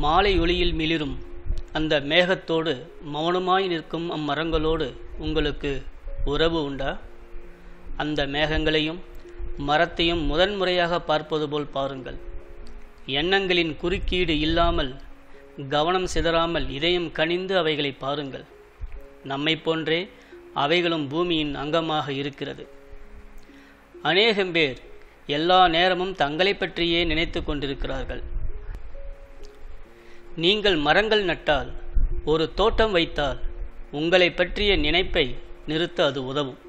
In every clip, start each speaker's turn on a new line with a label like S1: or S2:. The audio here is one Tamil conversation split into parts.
S1: மாலை ஒளியில் மிளிரும் அந்த மேகத்தோடு மௌனமாய் நிற்கும் அம்மரங்களோடு உங்களுக்கு உறவு உண்டா? அந்த மேகங்களையும் மரத்தையும் முதன்முறையாக பார்ப்பது போல் பாருங்கள். எண்ணங்களின் குறுக்கீடு இல்லாமல், கவனம் சிதறாமல், இதயம் கனிந்து அவைகளை பாருங்கள். நம்மை போன்றே அவைகளும் பூமியின் அங்கமாக இருக்கிறது. அநேகம் பேர் எல்லா நேரமும் தங்களை பற்றியே நினைத்து கொண்டிருக்கிறார்கள். நீங்கள் மரங்கள் நட்டால், ஒரு தோட்டம் வைத்தால், உங்களை பற்றிய நினைப்பை நிறுத்த அது உதவும்.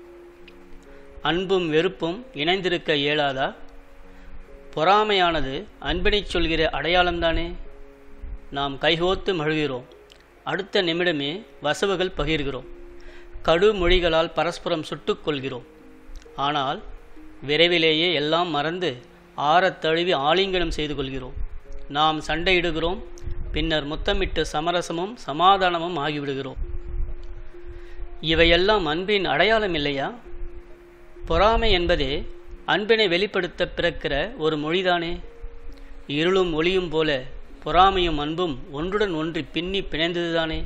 S1: அன்பும் வெறுப்பும் இணைந்திருக்க இயலாதா? பொறாமையானது அன்பினை சொல்கிற அடையாளம்தானே. நாம் கைகோத்து மழுகிறோம், அடுத்த நிமிடமே வசவுகள் பகிர்கிறோம், கடு மொழிகளால் பரஸ்பரம் சுட்டுக்கொள்கிறோம். ஆனால் விரைவிலேயே எல்லாம் மறந்து ஆறத் தழுவி ஆலிங்கனம் செய்து கொள்கிறோம். நாம் சண்டையிடுகிறோம், பின்னர் முத்தமிட்டு சமரசமும் சமாதானமும் ஆகிவிடுகிறோம். இவையெல்லாம் அன்பின் அடையாளம் இல்லையா? பொறாமை என்பதே அன்பினை வெளிப்படுத்த பிறக்கிற ஒரு மொழிதானே. இருளும் ஒளியும் போல பொறாமையும் அன்பும் ஒன்றுடன் ஒன்றி பின்னி பிணைந்ததுதானே.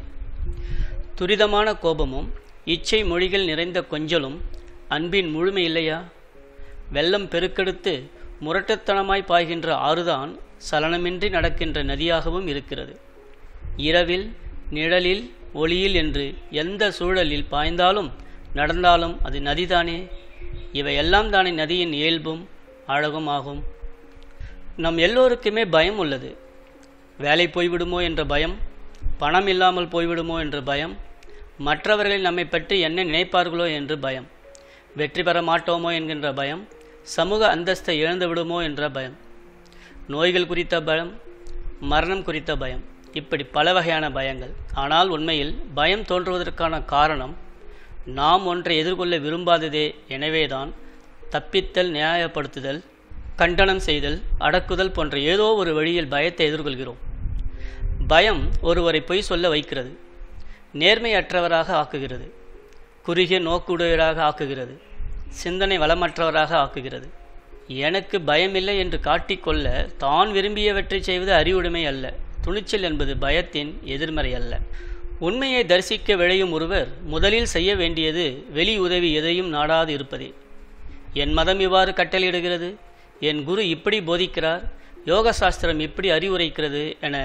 S1: துரிதமான கோபமும் இச்சை மொழிகள் நிறைந்த கொஞ்சலும் அன்பின் முழுமை இல்லையா? வெள்ளம் பெருக்கெடுத்து முரட்டுத்தனமாய் பாய்கின்ற ஆறுதான் சலனமின்றி நடக்கின்ற நதியாகவும் இருக்கிறது. இரவில், நிழலில், ஒளியில் என்று எந்த சூழலில் பாய்ந்தாலும் நடந்தாலும் அது நதிதானே. இவையெல்லாம் தானே நதியின் இயல்பும் அழகும் ஆகும். நம் எல்லோருக்குமே பயம் உள்ளது. வேலை போய்விடுமோ என்ற பயம், பணம் இல்லாமல் போய்விடுமோ என்ற பயம், மற்றவர்கள் நம்மை பற்றி என்ன நினைப்பார்களோ என்று பயம், வெற்றி பெற மாட்டோமோ என்கின்ற பயம், சமூக அந்தஸ்தை இழந்து விடுமோ என்ற பயம், நோய்கள் குறித்த பயம், மரணம் குறித்த பயம், இப்படி பல வகையான பயங்கள். ஆனால் உண்மையில் பயம் தோன்றுவதற்கான காரணம் நாம் ஒன்றை எதிர்கொள்ள விரும்பாததே. எனவேதான் தப்பித்தல், நியாயப்படுத்துதல், கண்டனம் செய்தல், அடக்குதல் போன்ற ஏதோ ஒரு வழியில் பயத்தை எதிர்கொள்கிறோம். பயம் ஒருவரை பொய் சொல்ல வைக்கிறது, நேர்மையற்றவராக ஆக்குகிறது, குறுகிய நோக்குடையவராக ஆக்குகிறது, சிந்தனை வளமற்றவராக ஆக்குகிறது. எனக்கு பயமில்லை என்று காட்டிக்கொள்ள தான் விரும்பியவற்றை செய்வது அறிவுடைமை அல்ல. துணிச்சல் என்பது பயத்தின் எதிர்மறை அல்ல. உண்மையை தரிசிக்க விழையும் ஒருவர் முதலில் செய்ய வேண்டியது வெளி உதவி எதையும் நாடாது இருப்பதே. என் மதம் இவ்வாறு கட்டளையிடுகிறது, என் குரு இப்படி போதிக்கிறார், யோக சாஸ்திரம் இப்படி அறிவுரைக்கிறது என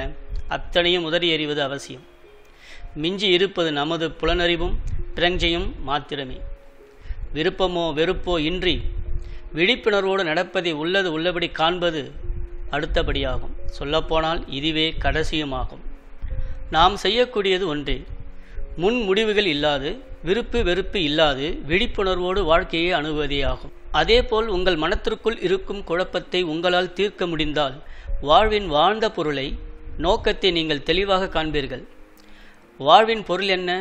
S1: அத்தனையும் உதறி எறிவது அவசியம். மிஞ்சி இருப்பது நமது புலனறிவும் பிரஞ்சையும் மாத்திரமே. விருப்பமோ வெறுப்போ இன்றி விழிப்புணர்வோடு நடப்பதை உள்ளது உள்ளபடி காண்பது அடுத்தபடியாகும். சொல்லப்போனால் இதுவே கடைசியுமாகும். நாம் செய்யக்கூடியது ஒன்றே, முன் முடிவுகள் இல்லாது, விருப்பு வெறுப்பு இல்லாது விழிப்புணர்வோடு வாழ்க்கையை அணுகுவதேயாகும். அதேபோல் உங்கள் மனத்திற்குள் இருக்கும் குழப்பத்தை உங்களால் தீர்க்க முடிந்தால் வாழ்வின் வாழ்ந்த பொருளை, நோக்கத்தை நீங்கள் தெளிவாக காண்பீர்கள். வாழ்வின் பொருள் என்ன,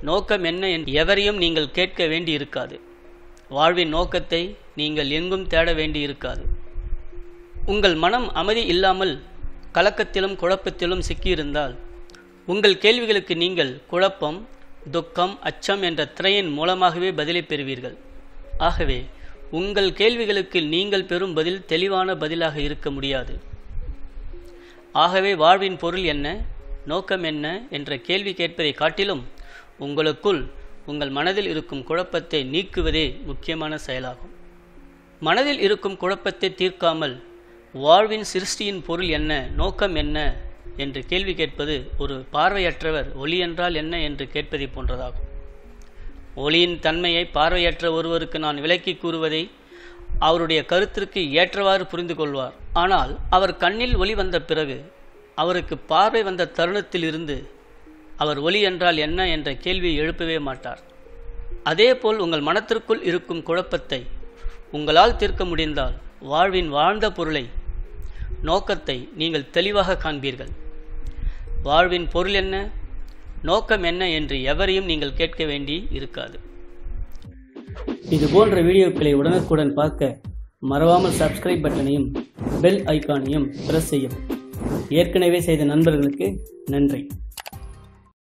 S1: நோக்கம் என்ன என்று எவரையும் நீங்கள் கேட்க வேண்டி இருக்காது. வாழ்வின் நோக்கத்தை நீங்கள் எங்கும் தேட வேண்டி இருக்காது. உங்கள் மனம் அமைதி இல்லாமல் கலக்கத்திலும் குழப்பத்திலும் சிக்கியிருந்தால் உங்கள் கேள்விகளுக்கு நீங்கள் குழப்பம், துக்கம், அச்சம் என்ற திரையின் மூலமாகவே பதிலை பெறுவீர்கள். ஆகவே உங்கள் கேள்விகளுக்கு நீங்கள் பெறும் பதில் தெளிவான பதிலாக இருக்க முடியாது. ஆகவே வாழ்வின் பொருள் என்ன, நோக்கம் என்ன என்ற கேள்வி கேட்பதை காட்டிலும் உங்களுக்குள் உங்கள் மனதில் இருக்கும் குழப்பத்தை நீக்குவதே முக்கியமான செயலாகும். மனதில் இருக்கும் குழப்பத்தை தீர்க்காமல் வாழ்வின் சிருஷ்டியின் பொருள் என்ன, நோக்கம் என்ன என்று கேள்வி கேட்பது ஒரு பார்வையற்றவர் ஒளி என்றால் என்ன என்று கேட்பதை போன்றதாகும். ஒளியின் தன்மையை பார்வையற்ற ஒருவருக்கு நான் விளக்கி கூறுவதை அவருடைய கருத்திற்கு ஏற்றவாறு புரிந்து கொள்வார். ஆனால் அவர் கண்ணில் ஒளி வந்த பிறகு, அவருக்கு பார்வை வந்த தருணத்தில் இருந்து அவர் ஒளி என்றால் என்ன என்ற கேள்வியை எழுப்பவே மாட்டார். அதேபோல் உங்கள் மனத்திற்குள் இருக்கும் குழப்பத்தை உங்களால் தீர்க்க முடிந்தால் வாழ்வின் வாழ்ந்த பொருளை, நோக்கத்தை நீங்கள் தெளிவாக காண்பீர்கள். வாழ்வின் பொருள் என்ன, நோக்கம் என்ன என்று எவரையும் நீங்கள் கேட்க வேண்டி இருக்காது. இது போன்ற வீடியோக்களை உடனுக்குடன் பார்க்க மறவாமல் சப்ஸ்கிரைப் பட்டனையும் பெல் ஐக்கானையும் பிரஸ் செய்யவும். ஏற்கனவே செய்த நண்பர்களுக்கு நன்றி.